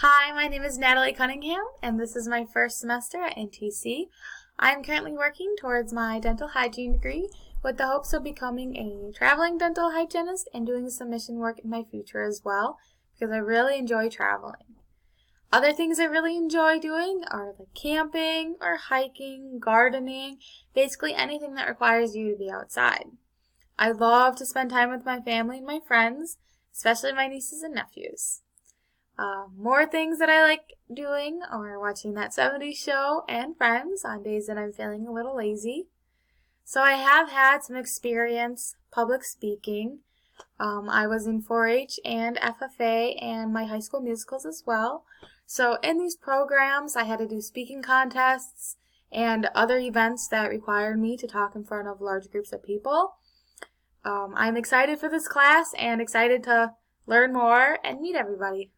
Hi, my name is Natalie Cunningham, and this is my first semester at NTC. I am currently working towards my dental hygiene degree with the hopes of becoming a traveling dental hygienist and doing some mission work in my future as well, because I really enjoy traveling. Other things I really enjoy doing are like camping or hiking, gardening, basically anything that requires you to be outside. I love to spend time with my family and my friends, especially my nieces and nephews. More things that I like doing are watching that 70s show and Friends on days that I'm feeling a little lazy. So I have had some experience public speaking. I was in 4-H and FFA and my high school musicals as well. So in these programs, I had to do speaking contests and other events that required me to talk in front of large groups of people. I'm excited for this class and excited to learn more and meet everybody.